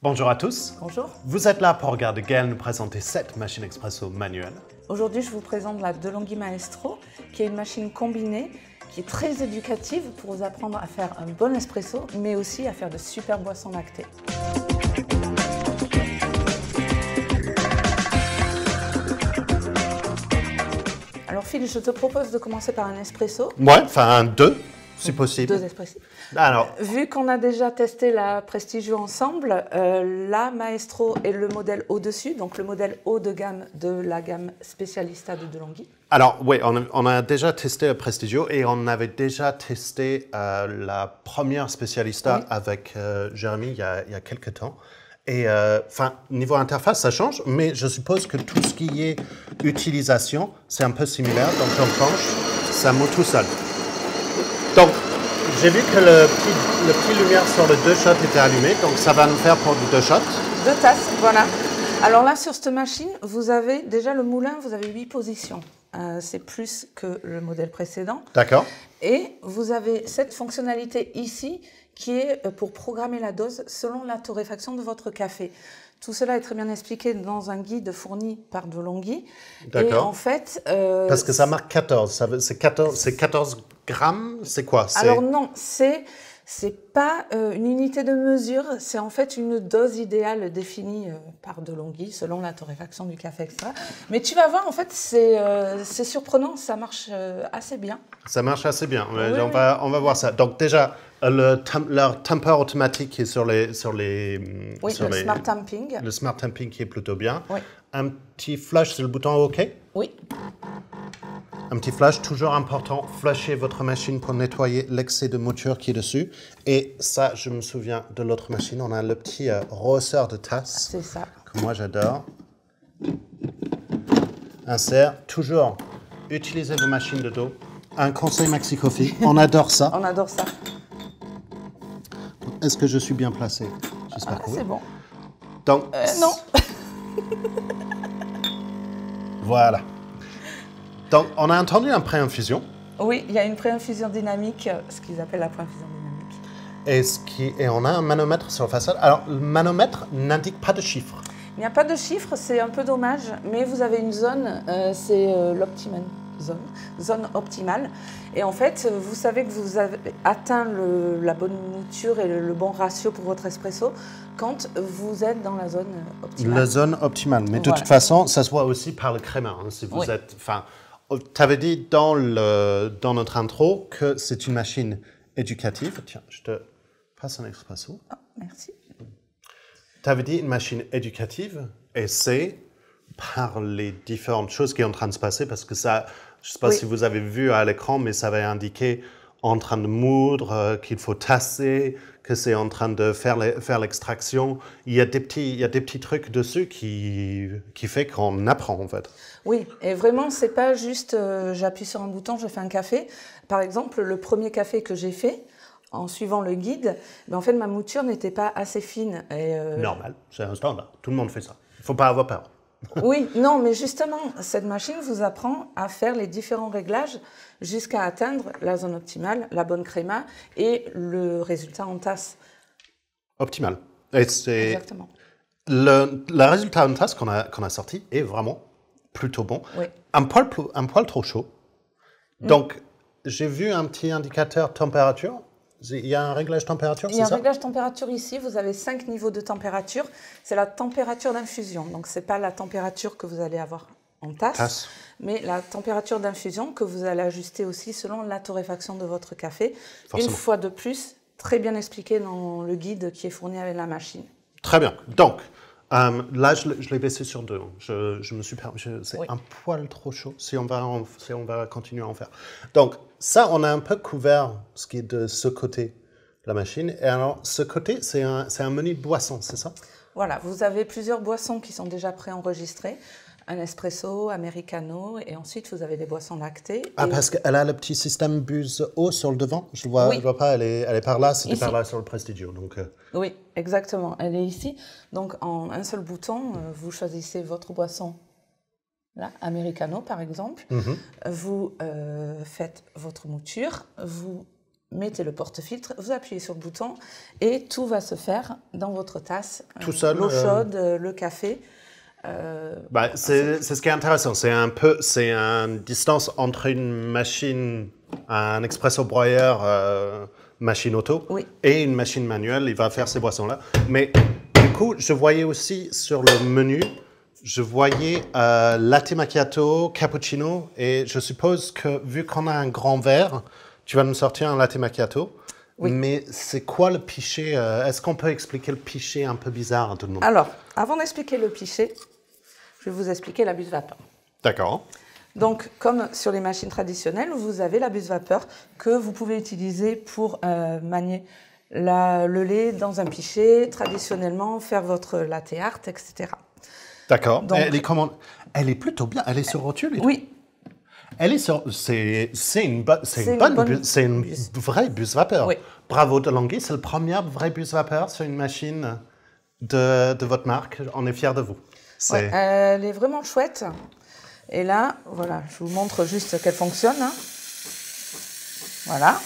Bonjour à tous. Bonjour. Vous êtes là pour regarder Gaëlle nous présenter cette machine expresso manuelle. Aujourd'hui, je vous présente la DeLonghi Maestro, qui est une machine combinée, qui est très éducative pour vous apprendre à faire un bon espresso, mais aussi à faire de super boissons lactées. Alors Phil, je te propose de commencer par un espresso. Ouais, enfin deux, si possible. Deux espressos. Alors, Vu qu'on a déjà testé la Prestigio ensemble, la Maestro est le modèle au-dessus, donc le modèle haut de gamme de la gamme Specialista de DeLonghi. oui, on a déjà testé le Prestigio et on avait déjà testé la première Specialista avec Jérémy il y a quelques temps. Et niveau interface, ça change, mais je suppose que tout ce qui est utilisation, c'est un peu similaire. Donc, j'enclenche, ça monte tout seul. Donc, j'ai vu que le petit lumière sur le deux shots était allumé, donc ça va nous faire pour du deux shots. Deux tasses, voilà. Alors là, sur cette machine, vous avez déjà le moulin, vous avez 8 positions. C'est plus que le modèle précédent. D'accord. Et vous avez cette fonctionnalité ici qui est pour programmer la dose selon la torréfaction de votre café. Tout cela est très bien expliqué dans un guide fourni par DeLonghi. D'accord. Et en fait... parce que ça marque 14. C'est 14 grammes, c'est quoi? Alors non, c'est pas une unité de mesure, c'est en fait une dose idéale définie par DeLonghi selon la torréfaction du café extra. Mais tu vas voir, en fait, c'est surprenant, ça marche assez bien. Ça marche assez bien, Oui, on va voir ça. Donc déjà, leur temper automatique est sur les Smart Tamping. Le Smart Tamping qui est plutôt bien. Oui. Un petit flush sur le bouton OK. Oui. Un petit flush, toujours important, flusher votre machine pour nettoyer l'excès de mouture qui est dessus. Et ça, je me souviens de l'autre machine, on a le petit rosseur de tasse. C'est ça. Que moi j'adore. Insert, toujours, utilisez vos machines de dos. Un conseil Maxi Coffee, on adore ça. On adore ça. Est-ce que je suis bien placé? J'espère que oui. C'est bon. Donc, non. Voilà. Donc, on a entendu un pré-infusion. Oui, il y a une pré-infusion dynamique, ce qu'ils appellent la pré-infusion dynamique. Et on a un manomètre sur la façade. Alors, le manomètre n'indique pas de chiffres. Il n'y a pas de chiffres, c'est un peu dommage, mais vous avez une zone, c'est l'optimum zone optimale. Et en fait, vous savez que vous avez atteint la bonne mouture et le bon ratio pour votre espresso quand vous êtes dans la zone optimale. La zone optimale. Mais de toute façon, ça se voit aussi par le créma. Hein, si vous êtes... Tu avais dit dans notre intro que c'est une machine éducative. Tiens, je te passe un expresso. Oh, merci. Tu avais dit une machine éducative et c'est par les différentes choses qui sont en train de se passer parce que ça, je ne sais pas si vous avez vu à l'écran, mais ça va indiquer en train de moudre, qu'il faut tasser, que c'est en train de faire l'extraction. Il y a des petits trucs dessus qui fait qu'on apprend en fait. Oui, et vraiment, c'est pas juste j'appuie sur un bouton, je fais un café. Par exemple, le premier café que j'ai fait, en suivant le guide, en fait, ma mouture n'était pas assez fine. Normal, c'est un standard. Tout le monde fait ça. Il ne faut pas avoir peur. Oui, non, mais justement, cette machine vous apprend à faire les différents réglages jusqu'à atteindre la zone optimale, la bonne créma et le résultat en tasse. Optimal. Exactement. Le résultat en tasse qu'on a sorti est vraiment plutôt bon. Oui. Un poil trop chaud. Donc, j'ai vu un petit indicateur température. Il y a un réglage température, c'est ça? Il y a un réglage température ici. Vous avez 5 niveaux de température. C'est la température d'infusion. Donc, ce n'est pas la température que vous allez avoir en tasse, mais la température d'infusion que vous allez ajuster aussi selon la torréfaction de votre café. Forcément. Une fois de plus, très bien expliqué dans le guide qui est fourni avec la machine. Très bien. Donc, là, je l'ai baissé sur 2. Je me suis permis. C'est un poil trop chaud si on va continuer à en faire. Donc, ça, on a un peu couvert ce qui est de ce côté de la machine. Et alors, ce côté, c'est un menu de boissons, c'est ça? Voilà, vous avez plusieurs boissons qui sont déjà préenregistrées. Un espresso, americano, et ensuite vous avez des boissons lactées. Ah, parce qu'elle a le petit système buse eau sur le devant? Je ne vois pas, elle est par là, c'était par là sur le Prestigio. Donc, Oui, exactement, elle est ici. Donc en un seul bouton, vous choisissez votre boisson. Là, americano par exemple. Vous faites votre mouture, vous mettez le porte-filtre, vous appuyez sur le bouton et tout va se faire dans votre tasse. Tout seul. L'eau chaude, le café. C'est ce qui est intéressant. C'est une distance entre une machine, un expresso broyeur, machine auto, et une machine manuelle. Il va faire ces boissons-là. Mais du coup, je voyais aussi sur le menu, je voyais latte macchiato, cappuccino, et je suppose que vu qu'on a un grand verre, tu vas nous sortir un latte macchiato. Oui. Mais c'est quoi le pichet? Est-ce qu'on peut expliquer le pichet un peu bizarre à tout le monde? Alors, avant d'expliquer le pichet, je vais vous expliquer la buse vapeur. D'accord. Donc, comme sur les machines traditionnelles, vous avez la buse vapeur que vous pouvez utiliser pour manier le lait dans un pichet, traditionnellement, faire votre latte art, etc. D'accord. Elle est plutôt bien. Elle est sur rotule? Oui. Elle est sur. C'est une vraie buse vapeur. Oui. Bravo De'Longhi, c'est la première vraie buse vapeur sur une machine de votre marque. On est fiers de vous. Ouais, elle est vraiment chouette. Et là, voilà, je vous montre juste qu'elle fonctionne. Voilà.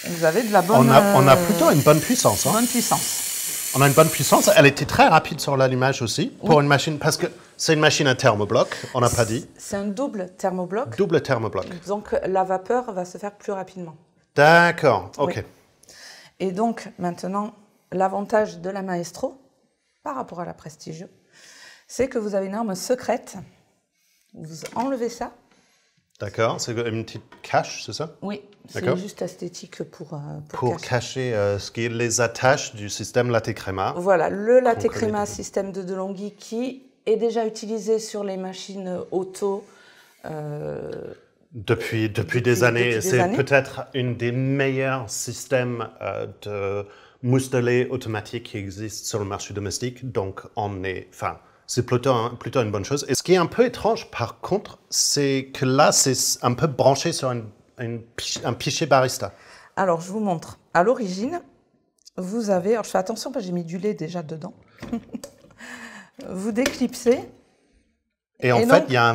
Et vous avez de la bonne... On a plutôt une bonne puissance. Bonne puissance. On a une bonne puissance. Elle était très rapide sur l'allumage aussi, pour une machine, parce que c'est une machine à thermobloc, on n'a pas dit. C'est un double thermobloc. Double thermobloc. Donc la vapeur va se faire plus rapidement. D'accord, ok. Oui. Et donc maintenant, l'avantage de la Maestro, par rapport à la Prestigio, c'est que vous avez une arme secrète. Vous enlevez ça. D'accord, c'est une petite cache, c'est ça? Oui, c'est juste esthétique pour cacher ce qui est les attaches du système latte crema. Voilà, le latte crema système de De'Longhi qui est déjà utilisé sur les machines auto. Depuis des années. C'est peut-être une des meilleurs systèmes de mousse de lait automatique qui existe sur le marché domestique. Donc, c'est plutôt une bonne chose. Et ce qui est un peu étrange, par contre, c'est que là, c'est un peu branché sur un pichet barista. Alors, je vous montre. À l'origine, vous avez... Alors, je fais attention parce que j'ai mis du lait déjà dedans. Vous déclipsez. Et en fait, il y a un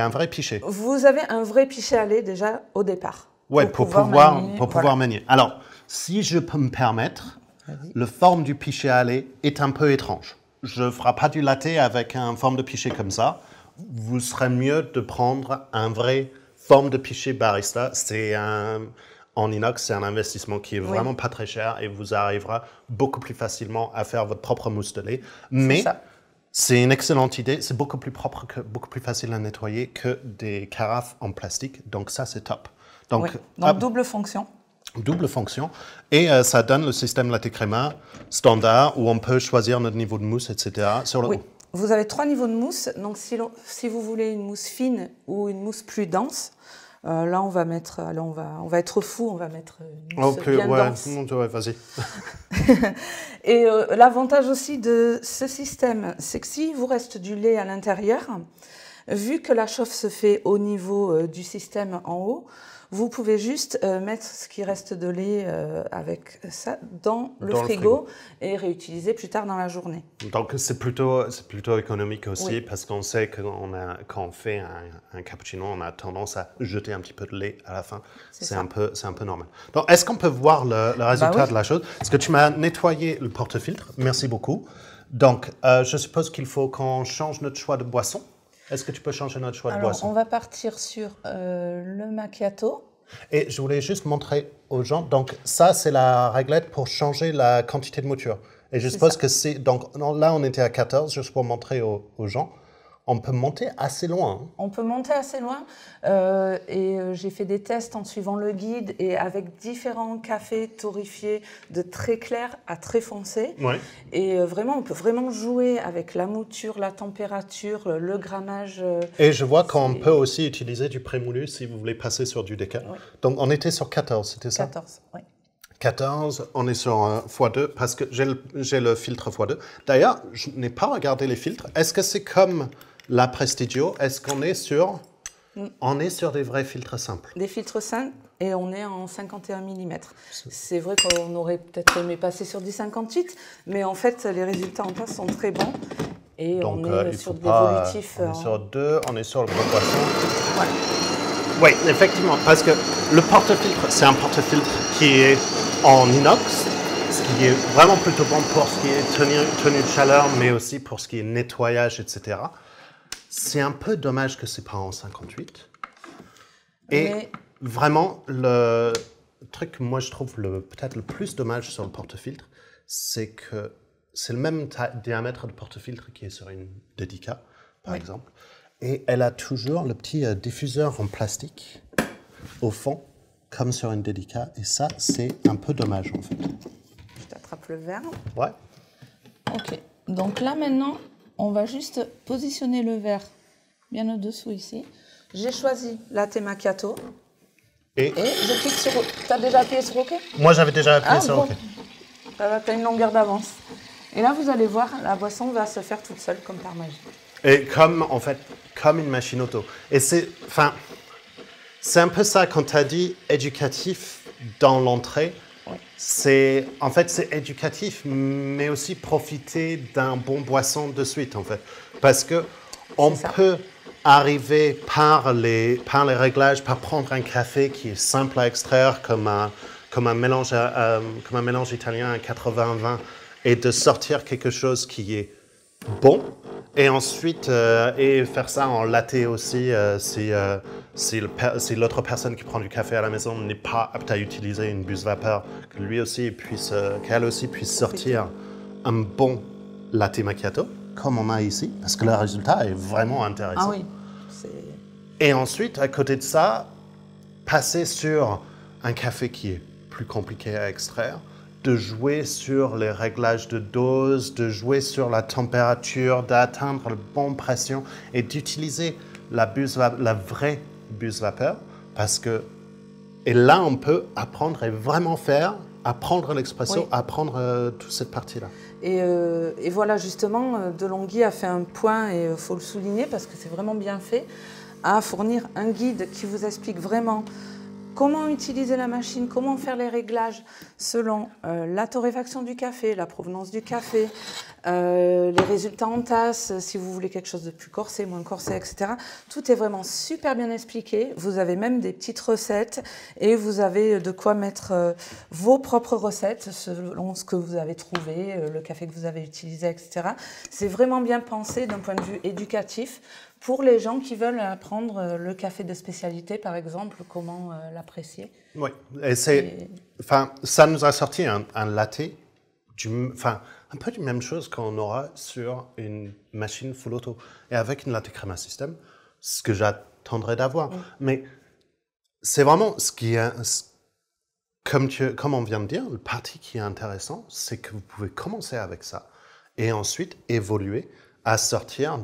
vrai pichet. Vous avez un vrai pichet à lait déjà au départ. Oui, pour pouvoir manier. Alors, si je peux me permettre, la forme du pichet à lait est un peu étrange. Je ne ferai pas du latte avec une forme de pichet comme ça. Vous serez mieux de prendre un vrai forme de pichet barista. En inox, c'est un investissement qui est vraiment pas très cher et vous arrivera beaucoup plus facilement à faire votre propre mousse de lait. Mais c'est une excellente idée. C'est beaucoup plus propre, beaucoup plus facile à nettoyer que des carafes en plastique. Donc ça, c'est top. Donc double fonction. Double fonction. Et ça donne le système latte crema standard où on peut choisir notre niveau de mousse, etc. sur le haut. Vous avez 3 niveaux de mousse. Donc, si vous voulez une mousse fine ou une mousse plus dense, là, on va mettre... Alors, on va être fou, on va mettre une mousse bien dense. Vas-y. Et l'avantage aussi de ce système, c'est que s'il vous reste du lait à l'intérieur, vu que la chauffe se fait au niveau du système en haut, vous pouvez juste mettre ce qui reste de lait avec ça dans le frigo et réutiliser plus tard dans la journée. Donc c'est plutôt économique aussi parce qu'on sait que quand on fait un cappuccino, on a tendance à jeter un petit peu de lait à la fin. C'est un peu normal. Donc est-ce qu'on peut voir le résultat de la chose? Parce que tu m'as nettoyé le porte-filtre, merci beaucoup. Donc je suppose qu'il faut qu'on change notre choix de boisson. Est-ce que tu peux changer notre choix de boisson? On va partir sur le macchiato. Et je voulais juste montrer aux gens, donc ça c'est la réglette pour changer la quantité de mouture. Et je suppose que c'est, donc là on était à 14, juste pour montrer aux gens. On peut monter assez loin. On peut monter assez loin j'ai fait des tests en suivant le guide et avec différents cafés torréfiés de très clair à très foncé. Ouais. Et vraiment, on peut vraiment jouer avec la mouture, la température, le grammage. Et je vois qu'on peut aussi utiliser du prémoulu si vous voulez passer sur du déca. Oui. Donc on était sur 14, c'était ça? 14, oui. 14, on est sur x2 parce que j'ai le filtre x2. D'ailleurs, je n'ai pas regardé les filtres. Est-ce que c'est comme la Prestigio? Est-ce qu'on est sur... On est sur des vrais filtres simples. Des filtres simples et on est en 51 mm. C'est vrai qu'on aurait peut-être aimé passer sur du 58, mais en fait, les résultats en place sont très bons. Et donc, on est sur des évolutifs. On est sur 2, on est sur le gros poisson. Ouais. Oui, effectivement, parce que le porte-filtre, c'est un porte-filtre qui est en inox, ce qui est vraiment plutôt bon pour ce qui est tenue de chaleur, mais aussi pour ce qui est nettoyage, etc. C'est un peu dommage que c'est pas en 58. Et vraiment, le truc que moi je trouve peut-être le plus dommage sur le porte-filtre, c'est que c'est le même diamètre de porte-filtre qui est sur une Dedica, par exemple. Et elle a toujours le petit diffuseur en plastique au fond, comme sur une Dedica. Et ça, c'est un peu dommage, en fait. Je t'attrape le verre. Ouais. OK. Donc là, maintenant, on va juste positionner le verre bien au-dessous ici. J'ai choisi latte macchiato. Et je clique sur... Tu as déjà appuyé sur OK? Moi, j'avais déjà appuyé sur OK. Ça va, tu as une longueur d'avance. Et là, vous allez voir, la boisson va se faire toute seule, comme par magie. Et en fait, comme une machine auto. Et c'est un peu ça, quand tu as dit éducatif dans l'entrée. Oui. C'est éducatif, mais aussi profiter d'un bon boisson de suite, en fait. Parce que on peut arriver par les réglages, par prendre un café qui est simple à extraire, comme un mélange italien à 80-20, et de sortir quelque chose qui est bon, et ensuite et faire ça en latte aussi si l'autre personne qui prend du café à la maison n'est pas apte à utiliser une buse vapeur, qu'elle aussi puisse sortir un bon latte macchiato comme on a ici, parce que le résultat est vraiment intéressant. Ah oui. Et ensuite, à côté de ça, passer sur un café qui est plus compliqué à extraire, de jouer sur les réglages de dose, de jouer sur la température, d'atteindre la bonne pression et d'utiliser la vraie buse vapeur, et là, on peut apprendre et vraiment apprendre l'expresso, apprendre toute cette partie-là. Et voilà, justement, De'Longhi a fait un point, et il faut le souligner parce que c'est vraiment bien fait, à fournir un guide qui vous explique vraiment comment utiliser la machine, comment faire les réglages selon la torréfaction du café, la provenance du café, les résultats en tasse, si vous voulez quelque chose de plus corsé, moins corsé, etc. Tout est vraiment super bien expliqué. Vous avez même des petites recettes et vous avez de quoi mettre vos propres recettes selon ce que vous avez trouvé, le café que vous avez utilisé, etc. C'est vraiment bien pensé d'un point de vue éducatif pour les gens qui veulent apprendre le café de spécialité, par exemple, comment l'apprécier. Oui, et ça nous a sorti un latte, un peu la même chose qu'on aura sur une machine full auto. Et avec une latte crema system, ce que j'attendrais d'avoir. Mais c'est vraiment comme on vient de dire, le parti qui est intéressant, c'est que vous pouvez commencer avec ça et ensuite évoluer à sortir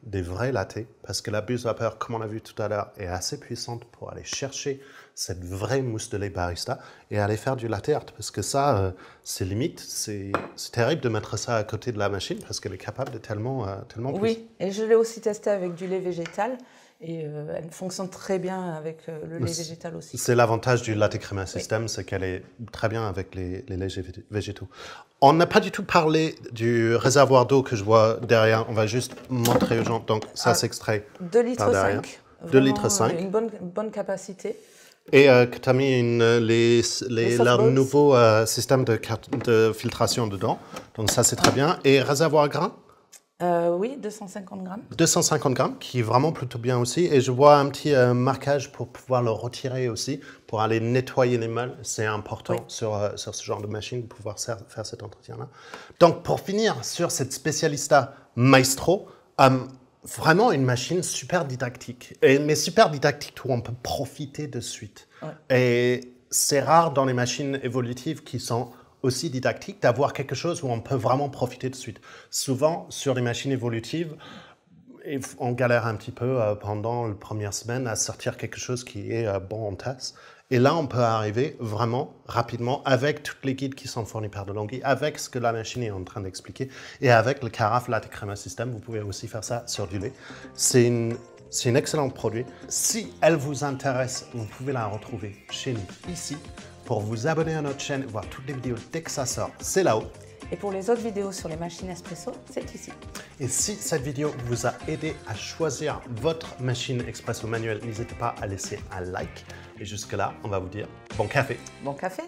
des vrais lattés, parce que la buse vapeur, comme on a vu tout à l'heure, est assez puissante pour aller chercher cette vraie mousse de lait barista et aller faire du latte art, parce que ça, c'est limite, c'est terrible de mettre ça à côté de la machine, parce qu'elle est capable de tellement plus. Oui, et je l'ai aussi testé avec du lait végétal, et elle fonctionne très bien avec le lait végétal aussi. C'est l'avantage du latte crema system, c'est qu'elle est très bien avec les laits végétaux. On n'a pas du tout parlé du réservoir d'eau que je vois derrière. On va juste montrer aux gens. Donc, ça s'extrait 2,5 litres. 2,5 litres. Une bonne capacité. Et que tu as mis leur nouveau système de filtration dedans. Donc, ça, c'est très bien. Et réservoir grain? Oui, 250 grammes. 250 grammes, qui est vraiment plutôt bien aussi. Et je vois un petit marquage pour pouvoir le retirer aussi, pour aller nettoyer les meules. C'est important sur ce genre de machine de pouvoir faire cet entretien-là. Donc, pour finir sur cette Specialista Maestro, vraiment une machine super didactique. Mais super didactique où on peut profiter de suite. Ouais. Et c'est rare dans les machines évolutives qui sont aussi didactique, d'avoir quelque chose où on peut vraiment profiter de suite. Souvent, sur les machines évolutives, on galère un petit peu pendant les premières semaines à sortir quelque chose qui est bon en tasse. Et là, on peut arriver vraiment rapidement avec toutes les guides qui sont fournis par De'Longhi, avec ce que la machine est en train d'expliquer, et avec le carafe latte crema system, vous pouvez aussi faire ça sur du lait. C'est un excellent produit. Si elle vous intéresse, vous pouvez la retrouver chez nous, ici. Pour vous abonner à notre chaîne et voir toutes les vidéos dès que ça sort, c'est là-haut. Et pour les autres vidéos sur les machines espresso, c'est ici. Et si cette vidéo vous a aidé à choisir votre machine espresso manuelle, n'hésitez pas à laisser un like. Et jusque-là, on va vous dire bon café. Bon café.